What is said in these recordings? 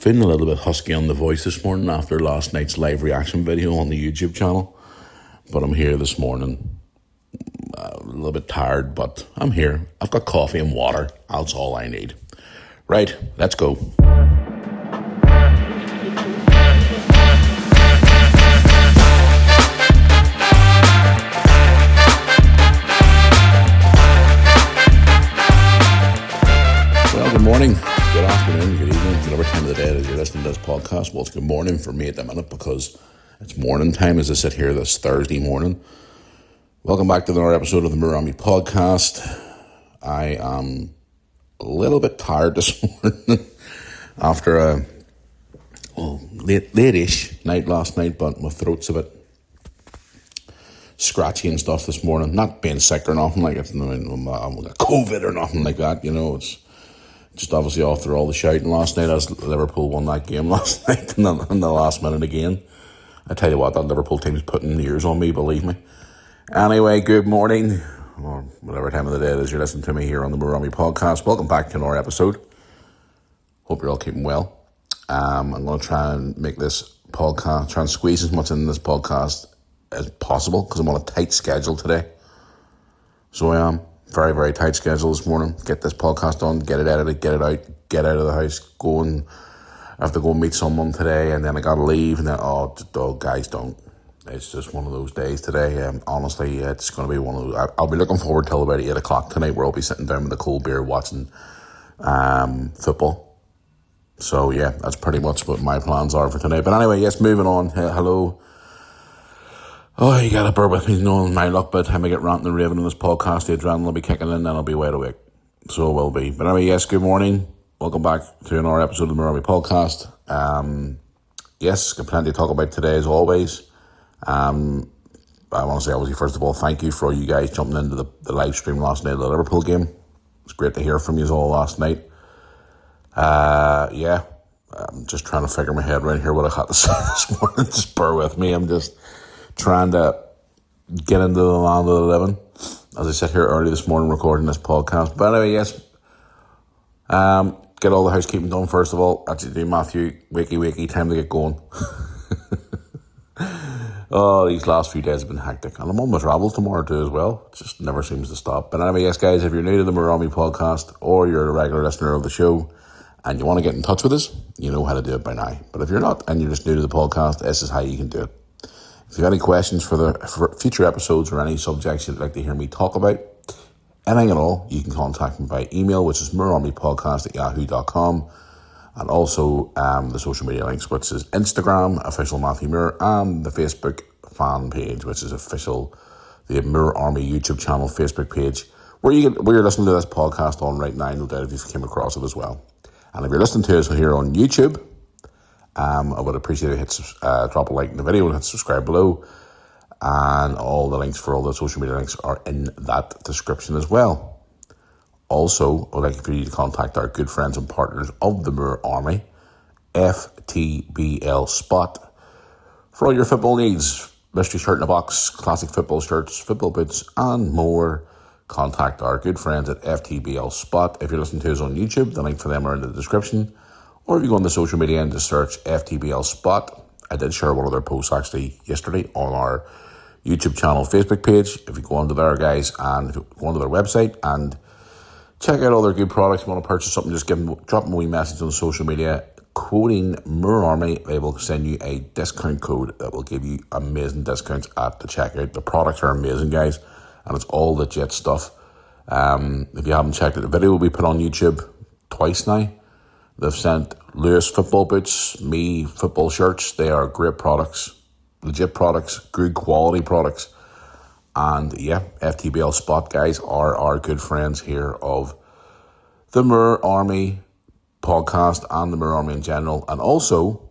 Feeling a little bit husky on the voice this morning after last night's live reaction video on the YouTube channel. But I'm here this morning. A little bit tired, but I'm here. I've got coffee and water. That's all I need. Right, let's go. Well, good morning, good afternoon, good evening, whatever time of the day that you're listening to this podcast. Well, it's good morning for me at the minute because it's morning time as I sit here this Thursday morning. Welcome back to another episode of the Mirror Army podcast. I am a little bit tired this morning after a late-ish night last night, but my throat's a bit scratchy and stuff this morning. Not being sick or nothing like it. I'm got COVID or nothing like that, it's just obviously after all the shouting last night as Liverpool won that game last night in the last minute again. I tell you what, that Liverpool team's putting ears on me, believe me. Anyway, good morning, or whatever time of the day it is you're listening to me here on the Mirror Army podcast. Welcome back to another episode. Hope you're all keeping well. I'm going to try and make this podcast, try and squeeze as much in this podcast as possible because I'm on a tight schedule today. So I am. Very, very tight schedule this morning. Get this podcast done, get it edited, get it out, get out of the house, I have to go and meet someone today, and then I got to leave, and then, guys, don't. It's just one of those days today. Honestly, it's going to be one of those. I'll be looking forward till about 8 o'clock tonight where I'll be sitting down with a cold beer watching football. So, yeah, that's pretty much what my plans are for tonight. But anyway, yes, moving on. Hello. Oh, you gotta bear with me, knowing my luck. By the time I get ranting and raving on this podcast, the adrenaline will be kicking in and I'll be wide awake. So it will be. But anyway, yes, good morning. Welcome back to another episode of the Mirror Army podcast. Yes, got plenty to talk about today as always. I want to say, obviously, first of all, thank you for all you guys jumping into the live stream last night of the Liverpool game. It's great to hear from you all last night. I'm just trying to figure my head around here what I had to say this morning. Just bear with me. I'm just trying to get into the land of the living as I sit here early this morning recording this podcast. But anyway, yes, get all the housekeeping done first of all. That's it, Matthew. Wakey, time to get going. Oh, these last few days have been hectic. And I'm on my travels tomorrow too as well. It just never seems to stop. But anyway, yes, guys, if you're new to the Mirror Army podcast or you're a regular listener of the show and you want to get in touch with us, you know how to do it by now. But if you're not and you're just new to the podcast, this is how you can do it. If you have any questions for future episodes or any subjects you'd like to hear me talk about, anything at all, you can contact me by email, which is mirrorarmypodcast@yahoo.com, and also the social media links, which is Instagram, official Matthew Mirror, and the Facebook fan page, which is the Mirror Army YouTube channel Facebook page, where you're listening to this podcast on right now. No doubt if you came across it as well. And if you're listening to us here on YouTube, I would appreciate it. Drop a like in the video and hit subscribe below. And all the links for all the social media links are in that description as well. Also, I would like for you to contact our good friends and partners of the Mirror Army, FTBL Spot, for all your football needs. Mystery shirt in a box, classic football shirts, football boots, and more. Contact our good friends at FTBL Spot. If you're listening to us on YouTube, the link for them are in the description. Or if you go on the social media and just search FTBL Spot. I did share one of their posts actually yesterday on our YouTube channel Facebook page. If you go onto there, guys, and if you go onto their website and check out all their good products, if you want to purchase something, just drop them a wee message on social media, quoting Mirror Army. They will send you a discount code that will give you amazing discounts at the checkout. The products are amazing, guys, and it's all legit stuff. If you haven't checked it, the video will be put on YouTube twice now. They've sent Lewis football boots, me football shirts. They are great products, legit products, good quality products. And yeah, FTBL Spot, guys, are our good friends here of the Mirror Army podcast and the Mirror Army in general. And also,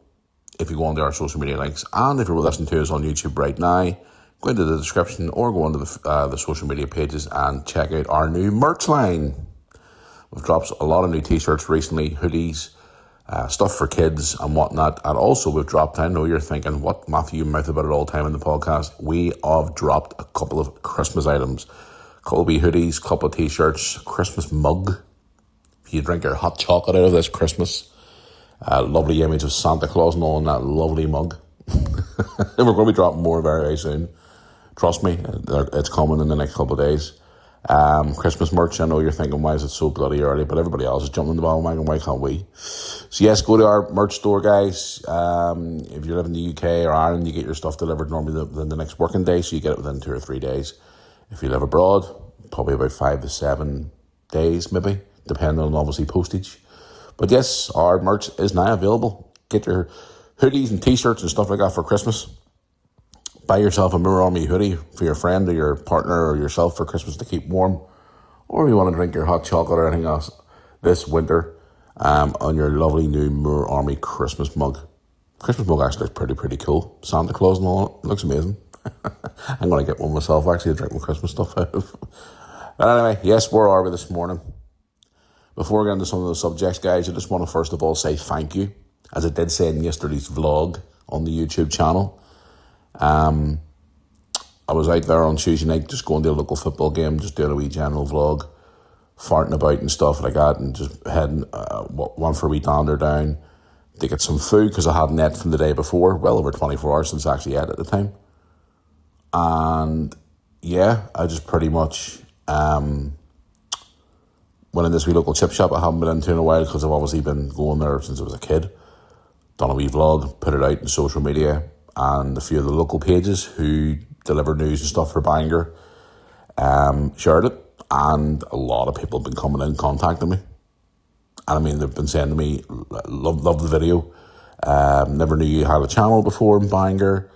if you go onto our social media links and if you're listening to us on YouTube right now, go into the description or go onto the social media pages and check out our new merch line. We've dropped a lot of new t-shirts recently, hoodies, stuff for kids and whatnot. And also we've dropped, I know you're thinking, what, Matthew, you mouth about it all the time in the podcast. We have dropped a couple of Christmas items. Colby hoodies, couple of t-shirts, Christmas mug. If you drink your hot chocolate out of this Christmas. A lovely image of Santa Claus and all in that lovely mug. We're going to be dropping more very, very soon. Trust me, it's coming in the next couple of days. Christmas merch, I know you're thinking, why is it so bloody early? But everybody else is jumping on the bandwagon, why can't we? So yes, go to our merch store, guys. If you live in the UK or Ireland, you get your stuff delivered normally within the next working day, so you get it within 2 or 3 days. If you live abroad, probably about 5 to 7 days, maybe, depending on obviously postage. But yes, our merch is now available. Get your hoodies and t-shirts and stuff like that for Christmas. Buy yourself a Moore Army hoodie for your friend or your partner or yourself for Christmas to keep warm. Or if you want to drink your hot chocolate or anything else this winter on your lovely new Moore Army Christmas mug. Christmas mug actually looks pretty cool. Santa Claus and all. It looks amazing. I'm going to get one myself actually to drink my Christmas stuff out of. But anyway, yes, where are we this morning? Before we get into some of the subjects, guys, I just want to first of all say thank you. As I did say in yesterday's vlog on the YouTube channel. I was out there on Tuesday night just going to a local football game, just doing a wee general vlog, farting about and stuff like that, and just heading one for a wee dander down to get some food because I hadn't ate from the day before, well over 24 hours since I actually ate at the time. And yeah, I just pretty much went in this wee local chip shop I haven't been into in a while because I've obviously been going there since I was a kid. Done a wee vlog, put it out on social media, and a few of the local pages who deliver news and stuff for Bangor shared it, and a lot of people have been coming in contacting me. And I mean, they've been saying to me, love the video, never knew you had a channel before in Bangor,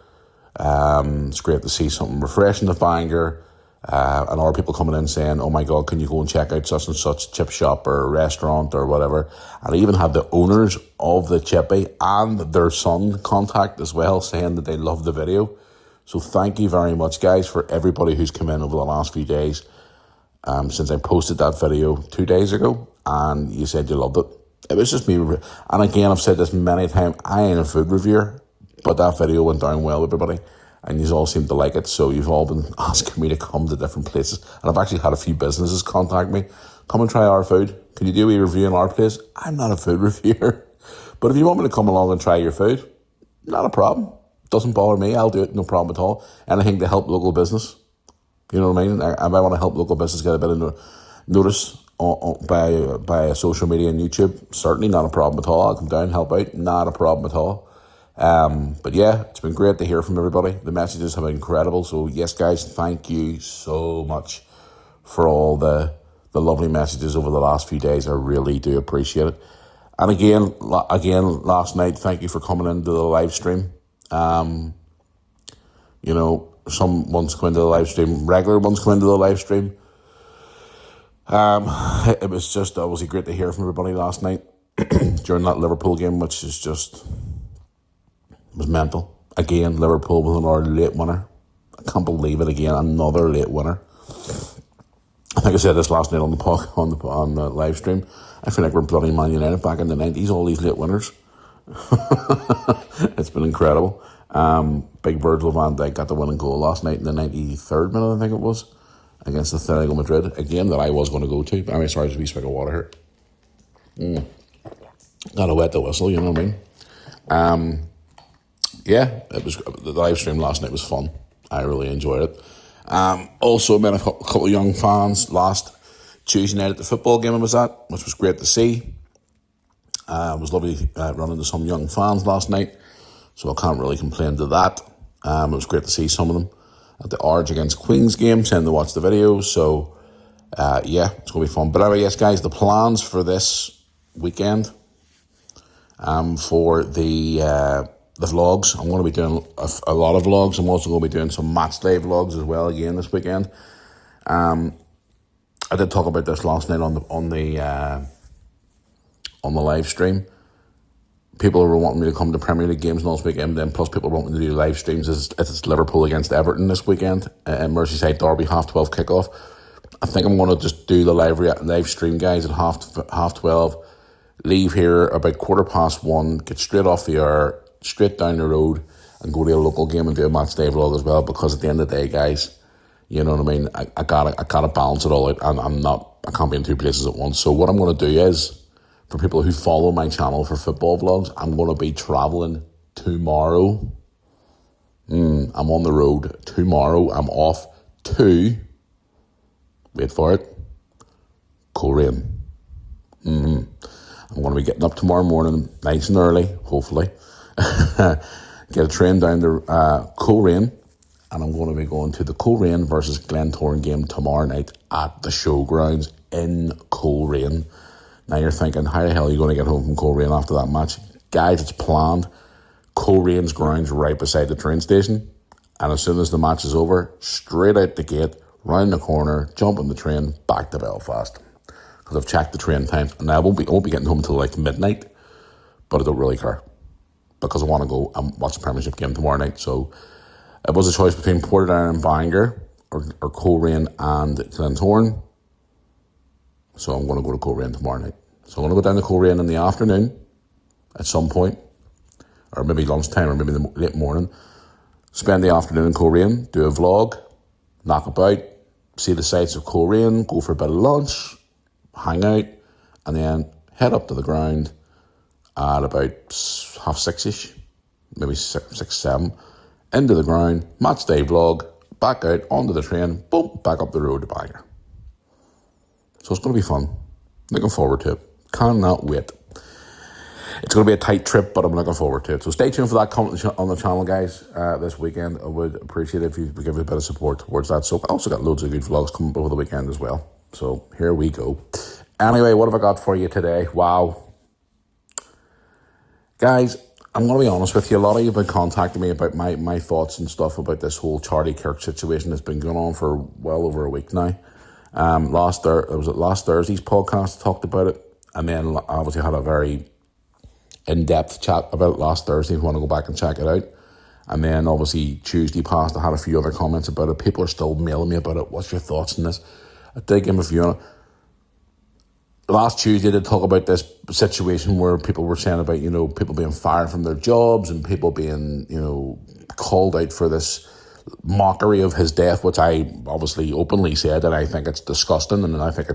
it's great to see something refreshing at Bangor, and other people coming in saying, oh my God, can you go and check out such and such chip shop or restaurant or whatever. And I even had the owners of the chippy and their son contact as well, saying that they love the video. So thank you very much, guys, for everybody who's come in over the last few days since I posted that video 2 days ago, and you said you loved it. It was just me. And again, I've said this many times, I ain't a food reviewer, but that video went down well with everybody. And you all seem to like it, so you've all been asking me to come to different places. And I've actually had a few businesses contact me. Come and try our food. Can you do a review in our place? I'm not a food reviewer. But if you want me to come along and try your food, not a problem. Doesn't bother me. I'll do it, no problem at all. Anything to help local business. You know what I mean? I might want to help local business get a bit of notice by social media and YouTube. Certainly not a problem at all. I'll come down, help out. Not a problem at all. But yeah, it's been great to hear from everybody. The messages have been incredible. So yes, guys, thank you so much for all the lovely messages over the last few days. I really do appreciate it. And again, last night, thank you for coming into the live stream. You know, some ones come into the live stream, regular ones come into the live stream. It was just obviously great to hear from everybody last night during that Liverpool game, which is just was mental. Again, Liverpool with another late winner. I can't believe it again, another late winner. I think I said this last night on the live stream. I feel like we're bloody Man United back in the 90s, all these late winners. It's been incredible. Big Virgil van Dijk got the winning goal last night in the 93rd minute, I think it was, against Atletico Madrid. A game that I was going to go to. I mean, sorry, there's a wee spike of water here. Gotta wet the whistle, you know what I mean? Yeah, it was the live stream last night was fun. I really enjoyed it. Also met a couple of young fans last Tuesday night at the football game I was at, which was great to see. It was lovely running into some young fans last night, so I can't really complain to that. It was great to see some of them at the Arge against Queen's game, saying to watch the videos. So yeah, it's going to be fun. But anyway, yes, guys, the plans for this weekend for the vlogs. I'm going to be doing a lot of vlogs. I'm also going to be doing some match day vlogs as well again this weekend. I did talk about this last night on the live stream. People were wanting me to come to Premier League games last weekend, then plus people wanting to do live streams. It's Liverpool against Everton this weekend at Merseyside Derby, 12:30 kickoff. I think I'm going to just do the live stream, guys, at half 12. Leave here about 1:15, get straight off the air, straight down the road, and go to a local game and do a match day vlog as well. Because at the end of the day, guys, you know what I mean. I gotta balance it all out, and I can't be in two places at once. So what I'm going to do is, For people who follow my channel for football vlogs, I'm going to be travelling tomorrow. I'm on the road tomorrow. I'm off to, wait for it, Korean. I'm going to be getting up tomorrow morning nice and early, hopefully. Get a train down to Korean, and I'm going to be going to the Korean versus Glentoran game tomorrow night at the showgrounds in Korean. Now you're thinking, how the hell are you going to get home from Korean after that match? Guys, it's planned. Korean's ground's right beside the train station, and as soon as the match is over, straight out the gate, round the corner, jump on the train, back to Belfast. Because I've checked the train times, and I won't be getting home until like midnight, but I don't really care, because I want to go and watch the Premiership game tomorrow night. So it was a choice between Portadown and Bangor, or Coleraine and Glentoran. So I'm going to go to Coleraine tomorrow night. So I'm going to go down to Coleraine in the afternoon at some point, or maybe lunchtime, or maybe the late morning. Spend the afternoon in Coleraine, do a vlog, knock about, see the sights of Coleraine, go for a bit of lunch, hang out, and then head up to the ground at about 6:30ish, maybe 6, 7, into the ground, match day vlog, back out, onto the train, boom, back up the road to Bangor. So it's going to be fun. Looking forward to it. Cannot wait. It's going to be a tight trip, but I'm looking forward to it. So stay tuned for that comment on the channel, guys, this weekend. I would appreciate it if you would give a bit of support towards that. So I also got loads of good vlogs coming up over the weekend as well. So here we go. Anyway, what have I got for you today? Wow. Guys, I'm going to be honest with you. A lot of you have been contacting me about my thoughts and stuff about this whole Charlie Kirk situation that's been going on for well over a week now. Last Thursday's podcast talked about it, and then obviously had a very in-depth chat about it last Thursday if you want to go back and check it out. And then obviously Tuesday passed, I had a few other comments about it. People are still mailing me about it. What's your thoughts on this? I did give them a few on it. Last Tuesday, I did talk about this situation where people were saying about, people being fired from their jobs and people being, called out for this mockery of his death, which I obviously openly said that I think it's disgusting, and I think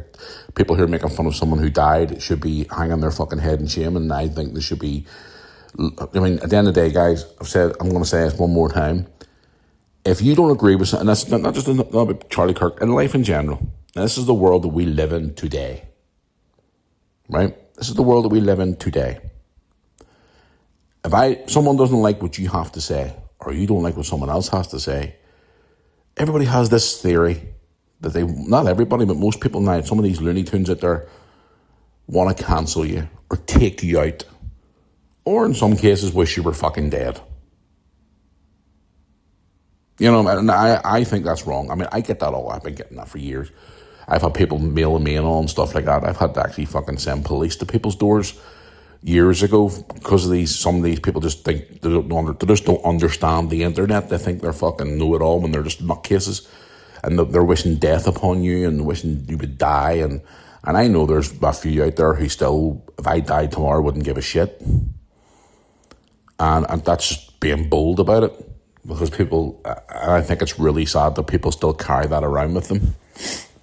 people who are making fun of someone who died should be hanging their fucking head in shame, and I think they should be, at the end of the day, guys, I'm going to say this one more time. If you don't agree with something, and that's not just about Charlie Kirk, in life in general, and this is the world that we live in today, right? This is the world that we live in today. If someone doesn't like what you have to say, or you don't like what someone else has to say, everybody has this theory that not everybody, but most people now, some of these Looney Tunes out there, want to cancel you or take you out, or in some cases wish you were fucking dead. And I think that's wrong. I mean, I get that all. I've been getting that for years. I've had people mailing me and all and stuff like that. I've had to actually fucking send police to people's doors years ago because of some of these people just think they just don't understand the internet. They think they're fucking know-it-all when they're just nutcases, and they're wishing death upon you and wishing you would die. And I know there's a few out there who still, if I died tomorrow, wouldn't give a shit. And that's just being bold about it, because people, I think it's really sad that people still carry that around with them.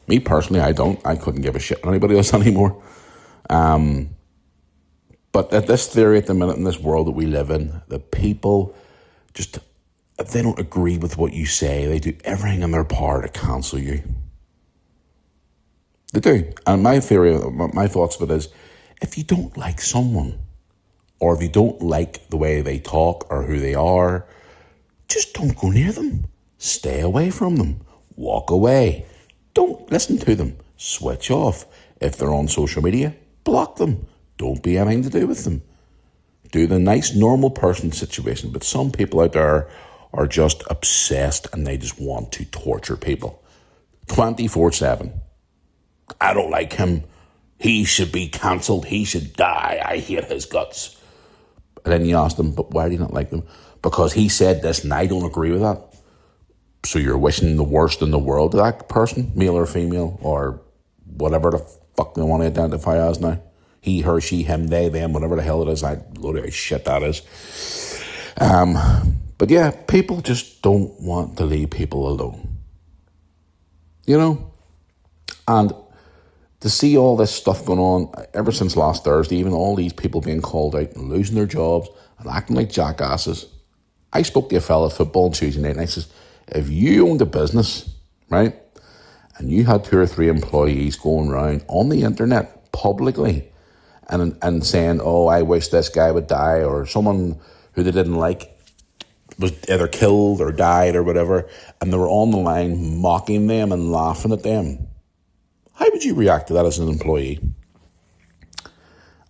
Me personally, I don't. I couldn't give a shit on anybody else anymore. But at this theory at the minute in this world that we live in, the people just, if they don't agree with what you say, they do everything in their power to cancel you. They do. And my theory, my thoughts of it is, if you don't like someone, or if you don't like the way they talk or who they are, just don't go near them. Stay away from them. Walk away. Don't listen to them. Switch off. If they're on social media, block them. Don't be anything to do with them. Do the nice, normal person situation. But some people out there are just obsessed and they just want to torture people. 24/7. I don't like him. He should be cancelled. He should die. I hate his guts. And then you ask them, but why do you not like them? Because he said this and I don't agree with that. So you're wishing the worst in the world to that person, male or female, or whatever the fuck they want to identify as now. He, her, she, him, they, them, whatever the hell it is. Load of shit that is. But yeah, people just don't want to leave people alone. And to see all this stuff going on ever since last Thursday, even all these people being called out and losing their jobs and acting like jackasses. I spoke to a fella at football on Tuesday night and I says, if you owned a business, right, and you had 2 or 3 employees going around on the internet publicly and saying, oh, I wish this guy would die, or someone who they didn't like was either killed or died or whatever, and they were on the line mocking them and laughing at them, how would you react to that as an employee?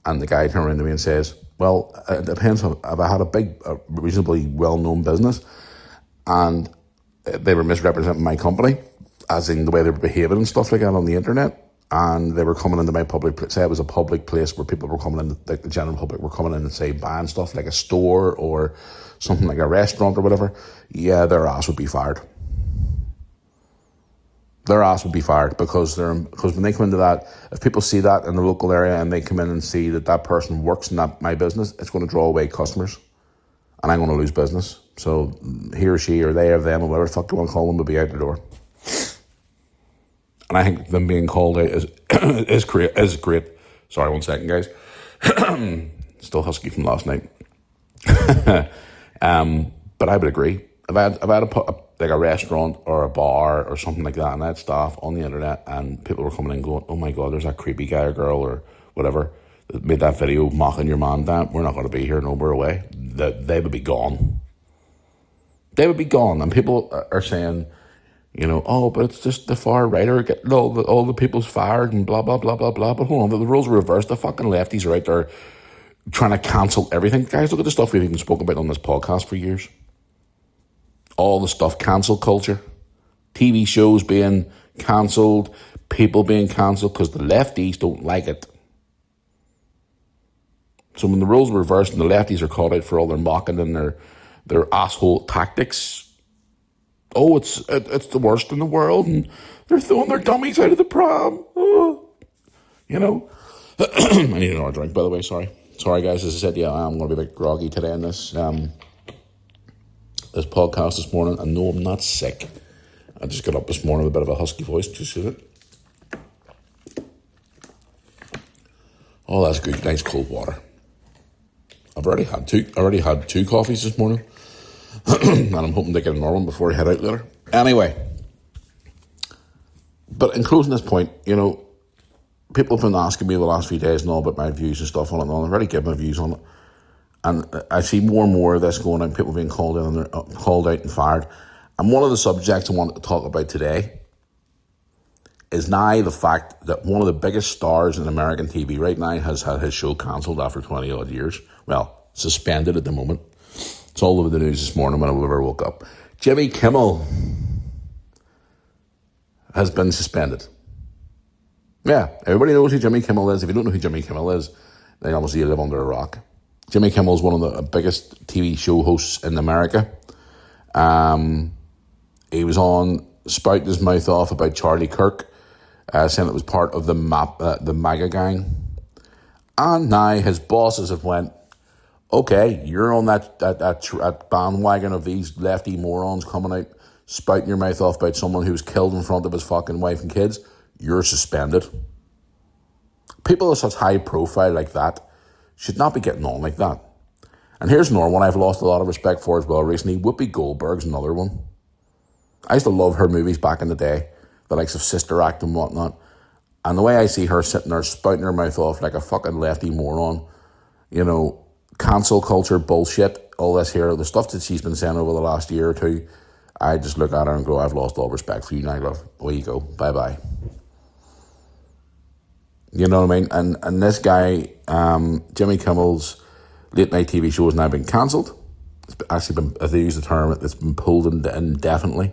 And the guy turned around to me and says, well, it depends on if I had a reasonably well-known business and they were misrepresenting my company, as in the way they were behaving and stuff like that on the internet, and they were coming into my public, say it was a public place where people were coming in, like the general public were coming in and say buying stuff like a store or something like a restaurant or whatever, yeah, their ass would be fired. Their ass would be fired because when they come into that, if people see that in the local area and they come in and see that person works in my business, it's going to draw away customers and I'm going to lose business. So he or she or they or them or whatever the fuck you want to call them will be out the door. And I think them being called out is great. Sorry, 1 second, guys. Still husky from last night. But I would agree. If I had a restaurant or a bar or something like that, and I had staff on the internet and people were coming in going, oh my God, there's that creepy guy or girl or whatever that made that video mocking your man, Dan, we're not going to be here, no, we're away. They would be gone. They would be gone. And people are saying, oh, but it's just the far right or getting all the people's fired and blah, blah, blah, blah, blah. But hold on, the rules are reversed. The fucking lefties are out there trying to cancel everything. Guys, look at the stuff we've even spoken about on this podcast for years. All the stuff, cancel culture, TV shows being cancelled, people being cancelled because the lefties don't like it. So when the roles are reversed and the lefties are called out for all their mocking and their asshole tactics, oh, it's the worst in the world and they're throwing their dummies out of the pram. Oh. I need another drink, by the way, sorry. Sorry, guys, as I said, yeah, I'm going to be a bit groggy today in this podcast this morning. And no, I'm not sick. I just got up this morning with a bit of a husky voice. Do you see it? Oh, that's good. Nice cold water. I've already had two coffees this morning. And I'm hoping to get another one before I head out later. Anyway. But in closing this point, people have been asking me the last few days and all about my views and stuff on it. And I've already given my views on it. And I see more and more of this going on, people being called out and fired. And one of the subjects I want to talk about today is now the fact that one of the biggest stars in American TV right now has had his show cancelled after 20 odd years. Well, suspended at the moment. It's all over the news this morning when I woke up. Jimmy Kimmel has been suspended. Yeah, everybody knows who Jimmy Kimmel is. If you don't know who Jimmy Kimmel is, then obviously you live under a rock. Jimmy Kimmel is one of the biggest TV show hosts in America. He was on spouting his mouth off about Charlie Kirk, saying it was part of the MAGA gang. And now his bosses have went, okay, you're on that bandwagon of these lefty morons coming out, spouting your mouth off about someone who was killed in front of his fucking wife and kids. You're suspended. People of such high profile like that should not be getting on like that. And here's another one I've lost a lot of respect for as well recently. Whoopi Goldberg's another one. I used to love her movies back in the day, the likes of Sister Act and whatnot. And the way I see her sitting there spouting her mouth off like a fucking lefty moron, cancel culture bullshit, all this here, the stuff that she's been saying over the last year or two, I just look at her and go, I've lost all respect for you now, love. Away you go. Bye-bye. You know what I mean? And this guy, Jimmy Kimmel's late night TV show has now been cancelled. It's actually been, as they use the term, it's been pulled indefinitely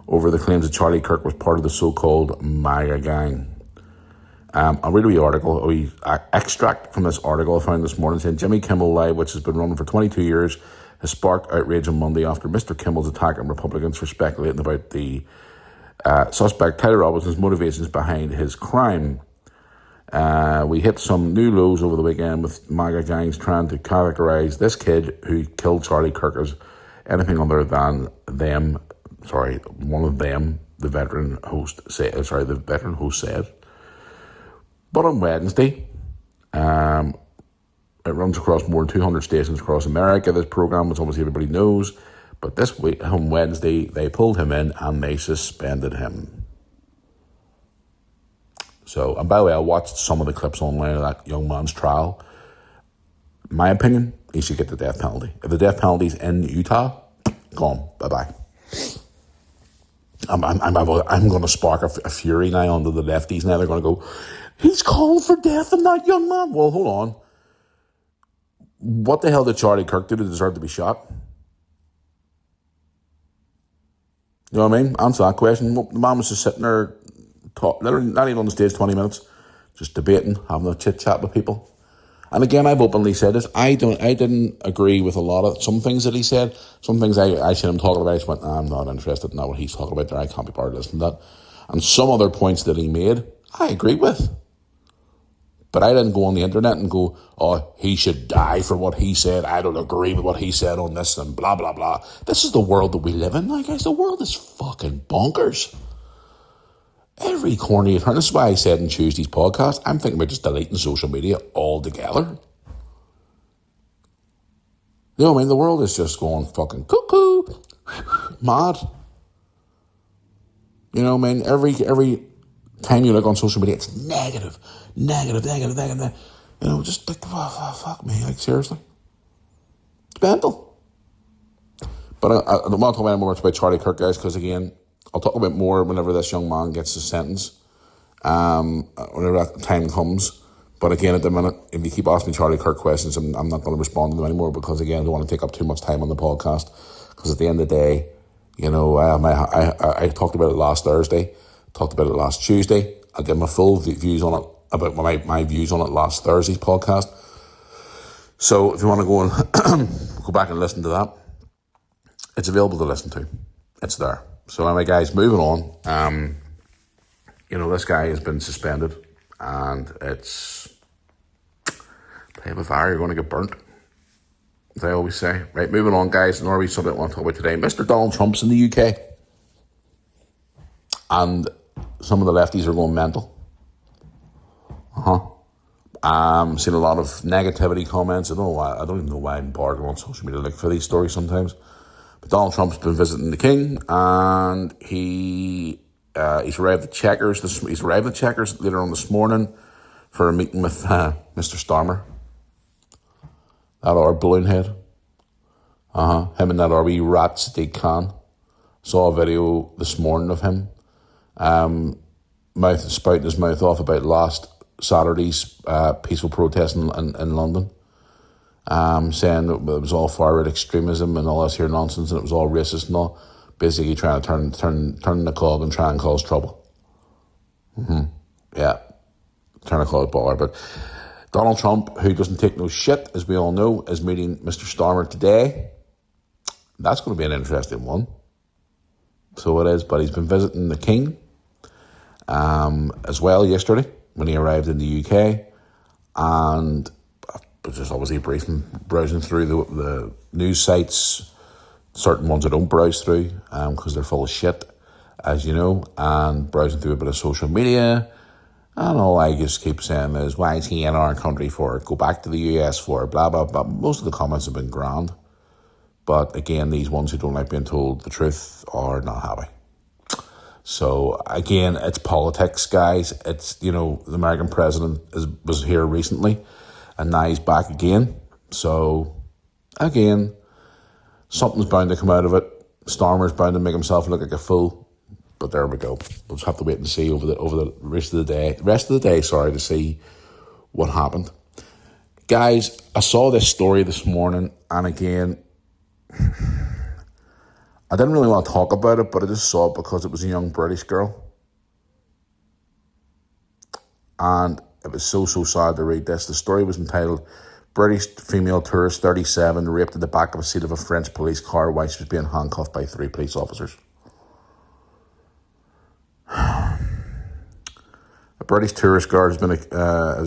over the claims that Charlie Kirk was part of the so-called MAGA gang. I'll read a wee article, a wee extract from this article I found this morning saying Jimmy Kimmel Live, which has been running for 22 years, has sparked outrage on Monday after Mr. Kimmel's attack on Republicans for speculating about the suspect Tyler Robinson's motivations behind his crime. We hit some new lows over the weekend with MAGA gangs trying to characterize this kid who killed Charlie Kirk as anything other than one of them, the veteran host said. But on Wednesday, it runs across more than 200 stations across America, this program, which obviously everybody knows. But this week, on Wednesday, they pulled him in and they suspended him. So, and by the way, I watched some of the clips online of that young man's trial. In my opinion, he should get the death penalty. If the death penalty's in Utah, gone, bye-bye. I'm going to spark a fury now under the lefties. Now they're going to go, he's calling for death in that young man. Well, hold on. What the hell did Charlie Kirk do to deserve to be shot? You know what I mean? Answer that question. The man was just sitting there, literally not even on the stage 20 minutes, just debating, having a chit-chat with people. And again, I've openly said this. I didn't agree with a lot of some things that he said. Some things I seen him talking about, I just went, I'm not interested in that, what he's talking about there. I can't be part of listening to that. And some other points that he made, I agreed with. But I didn't go on the internet and go, oh, he should die for what he said. I don't agree with what he said on this and blah, blah, blah. This is the world that we live in. Like, guys, the world is fucking bonkers. Every corner you turn. This is why I said in Tuesday's podcast, I'm thinking about just deleting social media altogether. You know what I mean? The world is just going fucking cuckoo, mad. You know what I mean? Every time you look on social media, it's negative. You know, just like, fuck me, like, seriously. It's mental. But I don't want to talk about about Charlie Kirk, guys, because again, I'll talk about more whenever this young man gets his sentence, whenever that time comes. But again, at the minute, if you keep asking me Charlie Kirk questions, I'm not going to respond to them anymore because, again, I don't want to take up too much time on the podcast. Because at the end of the day, you know, I talked about it last Thursday, talked about it last Tuesday. I'll give my full views on it, about my views on it last Thursday's podcast. So if you want to go and go back and listen to that, it's available to listen to. It's there. So anyway, guys, moving on. You know, this guy has been suspended, and it's play with fire, you're going to get burnt, as I always say. Right, moving on, guys. Another wee subject I want to talk about today. Mr. Donald Trump's in the UK, and some of the lefties are going mental. Seen a lot of negativity comments. I don't know why. I don't even know why I'm bargaining on social media like for these stories sometimes. But Donald Trump's been visiting the King, and he's arrived at Chequers. He's arrived at Chequers later on this morning for a meeting with Mr. Starmer, that our balloon head. Him and that our wee rat Sadiq Khan. Saw a video this morning of him, spouting his mouth off about last Saturday's peaceful protest in London. Saying that it was all far-right extremism and all this here nonsense, and it was all racist and all. Basically trying to turn the cog and try and cause trouble. Yeah, trying to cause bother. But Donald Trump, who doesn't take no shit, as we all know, is meeting Mr. Starmer today. That's going to be an interesting one. So it is, but he's been visiting the King as well yesterday when he arrived in the UK, and just obviously browsing through the news sites, certain ones I don't browse through because they're full of shit, as you know, and browsing through a bit of social media. And all I just keep saying is, why is he in our country for? Go back to the US for? Blah, blah, blah. Most of the comments have been grand. But again, these ones who don't like being told the truth are not happy. So again, it's politics, guys. It's, you know, the American president was here recently, and now he's back again. So again, something's bound to come out of it. Starmer's bound to make himself look like a fool. But there we go. We'll just have to wait and see over the rest of the day, to see what happened. Guys, I saw this story this morning, and again, I didn't really want to talk about it, but I just saw it because it was a young British girl. And it was so sad to read this. The story was entitled, British female tourist 37 raped in the back of a seat of a French police car while she was being handcuffed by 3 police officers. A British tourist guard has been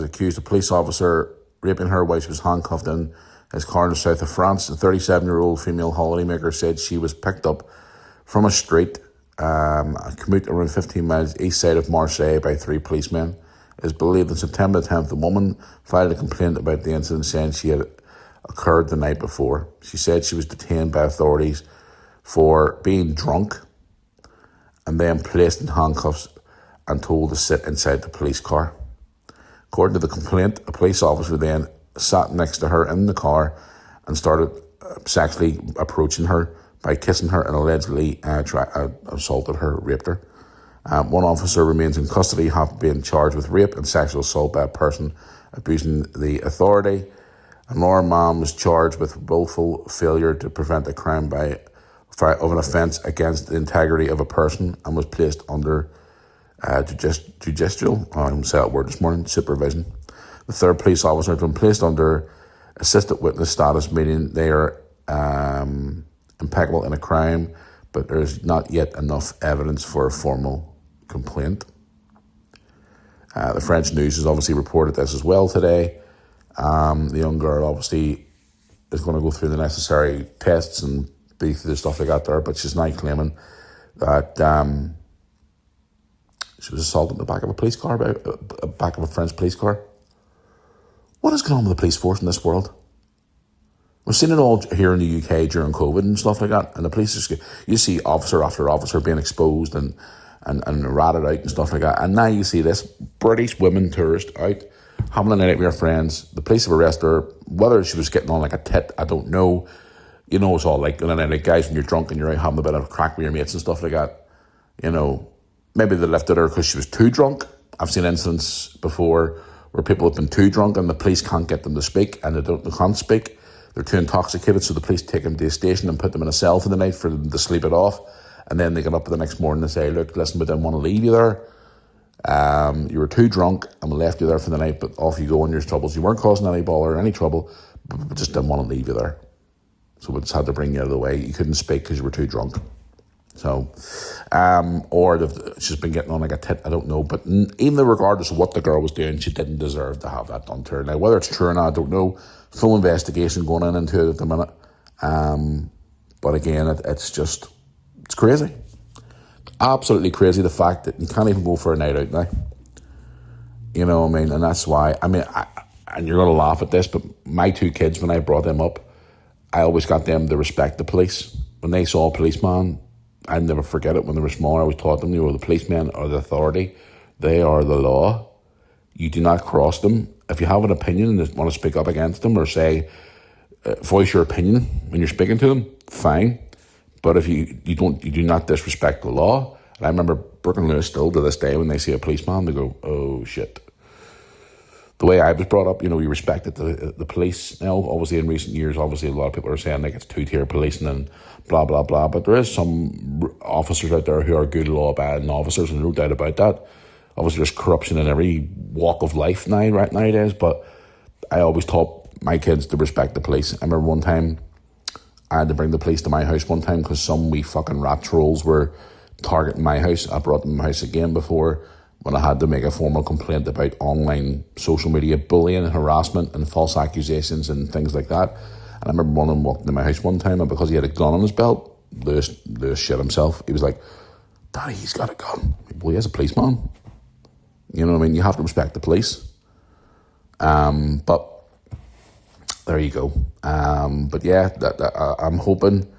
accused of a police officer raping her while she was handcuffed in his car in the south of France. The 37-year-old female holidaymaker said she was picked up from a street, a commute around 15 miles east side of Marseille by 3 policemen, It's believed on September 10th, the woman filed a complaint about the incident, saying she had occurred the night before. She said she was detained by authorities for being drunk and then placed in handcuffs and told to sit inside the police car. According to the complaint, a police officer then sat next to her in the car and started sexually approaching her by kissing her and allegedly assaulted her, raped her. One officer remains in custody, having been charged with rape and sexual assault by a person abusing the authority. And Laura Mann was charged with willful failure to prevent a crime of an offence against the integrity of a person and was placed under judicial, I didn't say that word this morning, supervision. The third police officer has been placed under assisted witness status, meaning they are impeccable in a crime, but there's not yet enough evidence for a formal complaint. The French news has obviously reported this as well today. The young girl obviously is going to go through the necessary tests and be through the stuff they got there, but she's now claiming that she was assaulted in the back of a police car, back of a French police car. What is going on with the police force in this world? We've seen it all here in the UK during COVID and stuff like that, and the police you see officer after officer being exposed and ratted out and stuff like that, and now you see this British woman tourist out having a night out with her friends. The police have arrested her, whether she was getting on like a tit, I don't know. You know, it's all like, and then like guys, when you're drunk and you're out having a bit of a crack with your mates and stuff like that, you know, maybe they lifted her because she was too drunk. I've seen incidents before where people have been too drunk and the police can't get them to speak, and they can't speak. They're too intoxicated, so the police take them to the station and put them in a cell for the night for them to sleep it off. And then they get up the next morning and say, look, listen, we didn't want to leave you there. You were too drunk and we left you there for the night, but off you go on your troubles. You weren't causing any bother or any trouble, but we just didn't want to leave you there. So we just had to bring you out of the way. You couldn't speak because you were too drunk. So, or she's been getting on like a tit, I don't know. But even regardless of what the girl was doing, she didn't deserve to have that done to her. Now, whether it's true or not, I don't know. Full investigation going into it at the minute. But again, it's crazy. Absolutely crazy, the fact that you can't even go for a night out now. You know what I mean? And that's why, and you're going to laugh at this, but my two kids, when I brought them up, I always got them to respect the police. When they saw a policeman, I'd never forget it. When they were small, I always taught them, the policemen are the authority. They are the law. You do not cross them. If you have an opinion and want to speak up against them or say, voice your opinion when you're speaking to them, fine. But if you do not disrespect the law. And I remember Brooke and Lewis still to this day, when they see a policeman, they go, oh shit. The way I was brought up, we respected the police. Now, obviously in recent years, obviously a lot of people are saying like it's two-tier policing and blah, blah, blah. But there is some officers out there who are good law-abiding officers, and no doubt about that. Obviously there's corruption in every walk of life nowadays, but I always taught my kids to respect the police. I remember one time I had to bring the police to my house one time because some wee fucking rat trolls were targeting my house. I brought them to my house again before, when I had to make a formal complaint about online social media bullying and harassment and false accusations and things like that. And I remember one of them walked into my house one time, and because he had a gun on his belt, Lewis shit himself. He was like, Daddy, he's got a gun. Well, he has a policeman. You know what I mean? You have to respect the police. But there you go. But yeah, I'm hoping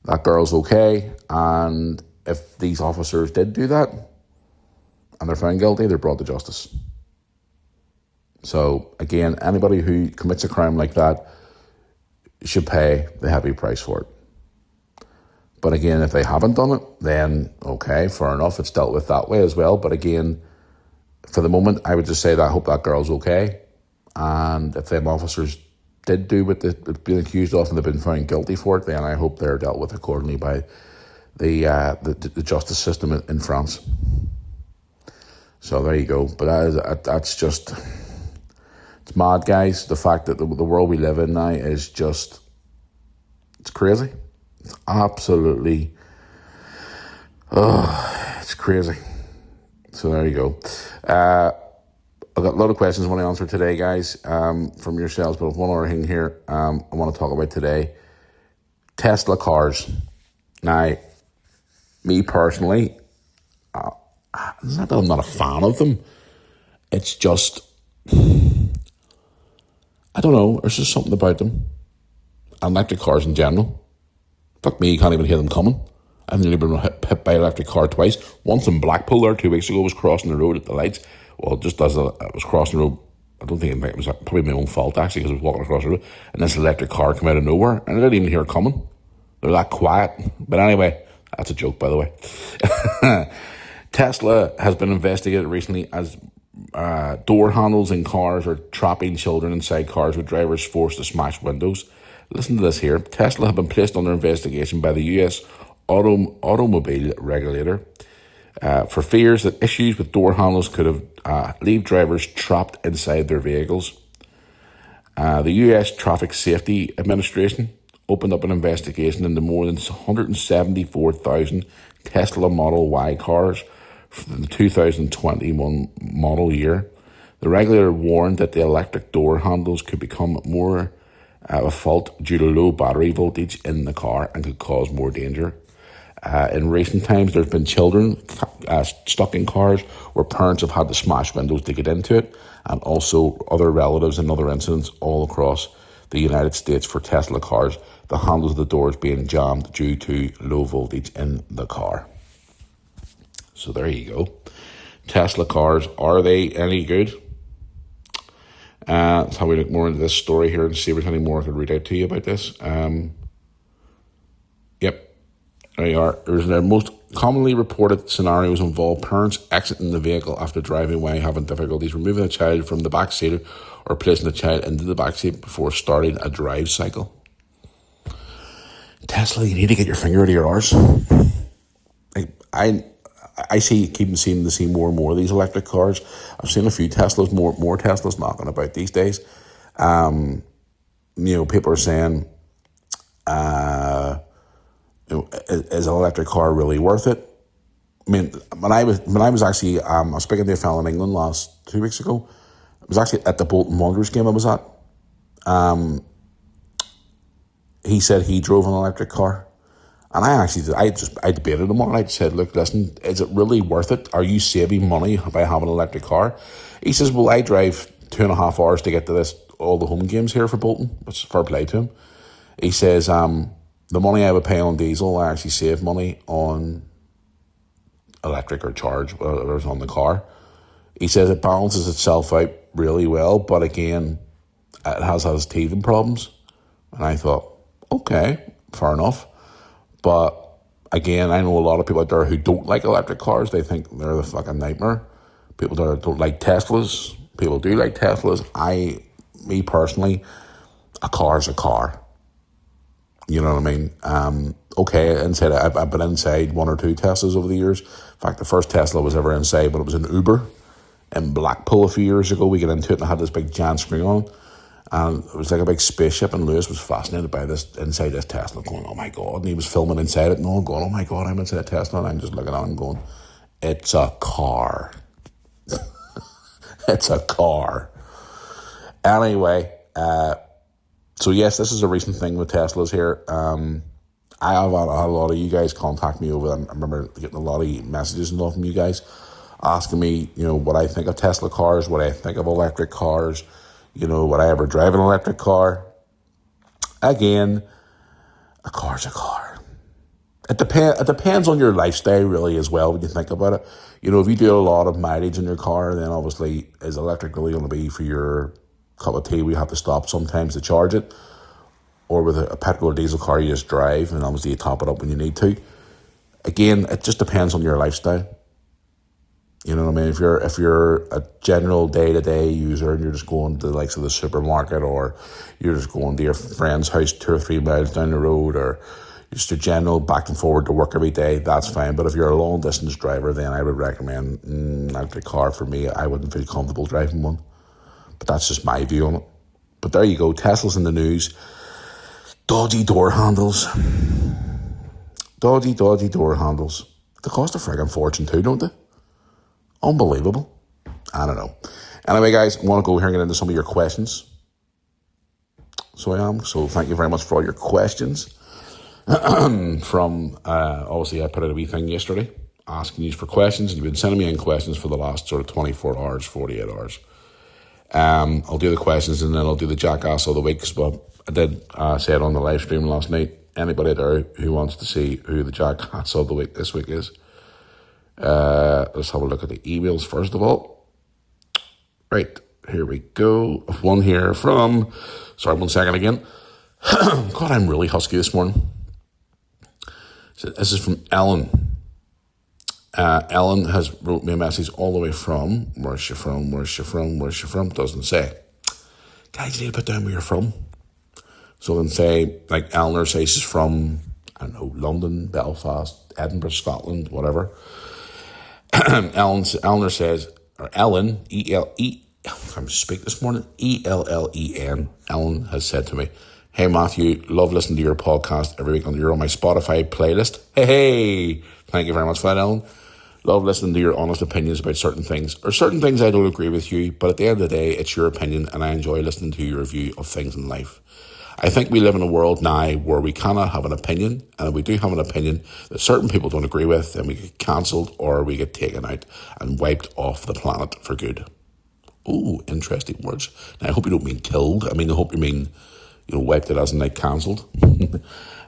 that girl's okay. And if these officers did do that and they're found guilty, they're brought to justice. So again, anybody who commits a crime like that should pay the heavy price for it. But again, if they haven't done it, then okay, fair enough. It's dealt with that way as well. But again, for the moment, I would just say that I hope that girl's okay. And if them officers did do what they've been accused of and they've been found guilty for it, then I hope they're dealt with accordingly by the justice system in France. So there you go. But that's just, it's mad, guys. The fact that the world we live in now is just, it's crazy. It's absolutely, it's crazy. So there you go. I've got a lot of questions I want to answer today, guys, from yourselves. But one other thing here I want to talk about today. Tesla cars. Now, me personally, it's not that I'm not a fan of them. It's just, I don't know, there's just something about them. And electric cars in general. Fuck me, you can't even hear them coming. I've nearly been hit by an electric car twice. Once in Blackpool there 2 weeks ago, I was crossing the road at the lights. Well, just as I was crossing the road, I don't think it was probably my own fault actually, because I was walking across the road, and this electric car came out of nowhere, and I didn't even hear it coming. They're that quiet. But anyway, that's a joke, by the way. Tesla has been investigated recently as door handles in cars are trapping children inside cars with drivers forced to smash windows. Listen to this here. Tesla have been placed under investigation by the US automobile regulator for fears that issues with door handles could have leave drivers trapped inside their vehicles. The US Traffic Safety Administration opened up an investigation into more than 174,000 Tesla Model Y cars from the 2021 model year. The regulator warned that the electric door handles could become more of a fault due to low battery voltage in the car and could cause more danger. In recent times, there's been children stuck in cars where parents have had to smash windows to get into it, and also other relatives and other incidents all across the United States for Tesla cars, the handles of the doors being jammed due to low voltage in the car. So there you go. Tesla cars, are they any good? That's how we look more into this story here and see if there's any more I could read out to you about this. Yep. There you are. The most commonly reported scenarios involve parents exiting the vehicle after driving away, having difficulties removing a child from the back seat or placing the child into the back seat before starting a drive cycle. Tesla, you need to get your finger out of your arse. I keep seeing more and more of these electric cars. I've seen a few Teslas, more Teslas knocking about these days. People are saying, is an electric car really worth it? I mean, when I was actually, I was speaking to a fellow in England 2 weeks ago. I was actually at the Bolton Wanderers game I was at. He said he drove an electric car. And I debated him on it. I said, look, listen, is it really worth it? Are you saving money by having an electric car? He says, well, I drive 2.5 hours to get to all the home games here for Bolton, which is fair play to him. He says, the money I would pay on diesel, I actually save money on electric or charge, whatever's on the car. He says it balances itself out really well, but again, it has teething problems. And I thought, okay, fair enough. But again, I know a lot of people out there who don't like electric cars. They think they're the fucking nightmare. People that don't like Teslas. People do like Teslas. Me personally, a car's a car. You know what I mean? Okay, inside I've been inside 1 or 2 Teslas over the years. In fact, the first Tesla I was ever inside, but it was an Uber in Blackpool a few years ago. We got into it and it had this big giant screen on it. And it was like a big spaceship, and Lewis was fascinated by inside this Tesla, going, oh my God. And he was filming inside it and all going, oh my God, I'm inside a Tesla. And I'm just looking at him going, it's a car. It's a car. Anyway, so yes, this is a recent thing with Teslas here. I have had a lot of you guys contact me over them. I remember getting a lot of messages and all from you guys asking me, what I think of Tesla cars, what I think of electric cars, would I ever drive an electric car? Again, a car's a car. It depends on your lifestyle really as well when you think about it. If you do a lot of mileage in your car, then obviously is electric really going to be for your cup of tea? We have to stop sometimes to charge it. Or with a petrol or diesel car, you just drive and obviously you top it up when you need to. Again, it just depends on your lifestyle. You know what I mean? If you're a general day-to-day user and you're just going to the likes of the supermarket, or you're just going to your friend's house 2 or 3 miles down the road, or just a general back and forward to work every day, that's fine. But if you're a long-distance driver, then I would recommend an electric car. For me, I wouldn't feel comfortable driving one. But that's just my view on it. But there you go. Tesla's in the news. Dodgy door handles. Dodgy door handles. They cost a friggin' fortune too, don't they? Unbelievable. I don't know. Anyway, guys, I want to go here and get into some of your questions. So thank you very much for all your questions. From, obviously, I put out a wee thing yesterday asking you for questions, and you've been sending me in questions for the last sort of 24 hours, 48 hours. I'll do the questions and then I'll do the jackass of the week. But I did say it on the live stream last night. Anybody there who wants to see who the jackass of the week this week is, let's have a look at the emails first of all. Right, here we go. One here from, sorry, 1 second again. God, I'm really husky this morning. So this is from Ellen. Ellen has wrote me a message all the way from, where's she from, doesn't say. Guys, you need to put down where you're from. So then say, like Eleanor says she's from, I don't know, London, Belfast, Edinburgh, Scotland, whatever. Eleanor says, or Ellen, I'm speak this morning, Ellen, Ellen has said to me, hey Matthew, love listening to your podcast every week. You're on my Spotify playlist. Hey, thank you very much for that, Ellen. Love listening to your honest opinions about certain things, or certain things I don't agree with you, but at the end of the day, it's your opinion, and I enjoy listening to your view of things in life. I think we live in a world now where we cannot have an opinion, and if we do have an opinion that certain people don't agree with, then we get cancelled or we get taken out and wiped off the planet for good. Ooh, interesting words. Now, I hope you don't mean killed. I hope you mean, wiped it as in like cancelled.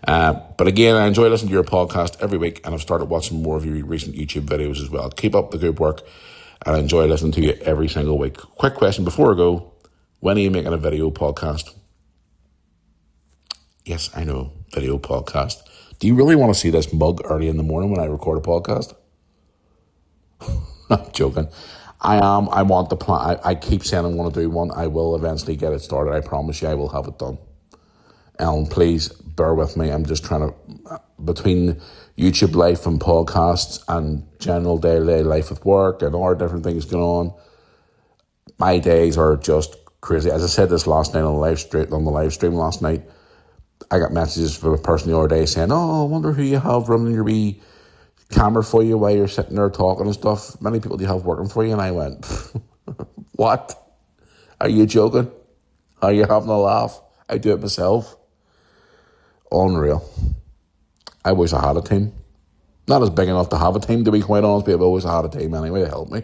But again, I enjoy listening to your podcast every week, and I've started watching more of your recent YouTube videos as well. Keep up the good work, and I enjoy listening to you every single week. Quick question before I go, when are you making a video podcast? Yes, I know, video podcast. Do you really want to see this mug early in the morning when I record a podcast? I'm joking. I want the plan. I keep saying I want to do one. I will eventually get it started. I promise you I will have it done. Ellen, please bear with me. I'm just trying to, between YouTube life and podcasts and general daily life with work and all different things going on, my days are just crazy. As I said this last night on the live stream last night, I got messages from a person the other day saying, oh, I wonder who you have running your wee camera for you while you're sitting there talking and stuff. Many people do you have working for you? And I went, what? Are you joking? Are you having a laugh? I do it myself. Unreal. I wish I had a team. Not as big enough to have a team, to be quite honest, but I wish I had a team anyway to help me.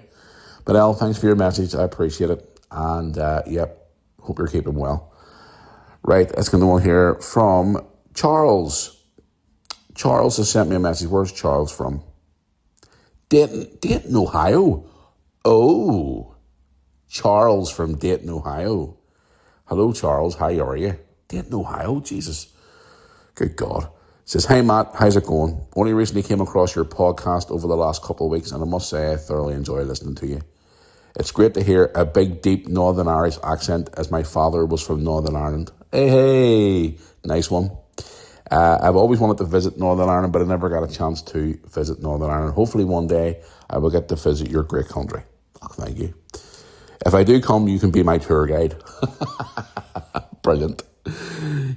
But Elle, thanks for your message. I appreciate it. And hope you're keeping well. Right, let's go on here from Charles. Charles has sent me a message. Where's Charles from? Dayton, Ohio. Oh, Charles from Dayton, Ohio. Hello, Charles. How are you? Dayton, Ohio. Jesus. Good God. Says, hey, Matt. How's it going? Only recently came across your podcast over the last couple of weeks, and I must say I thoroughly enjoy listening to you. It's great to hear a big, deep Northern Irish accent, as my father was from Northern Ireland. Hey, nice one. I've always wanted to visit Northern Ireland, but I never got a chance to visit Northern Ireland. Hopefully one day I will get to visit your great country. Oh, thank you. If I do come, you can be my tour guide. Brilliant.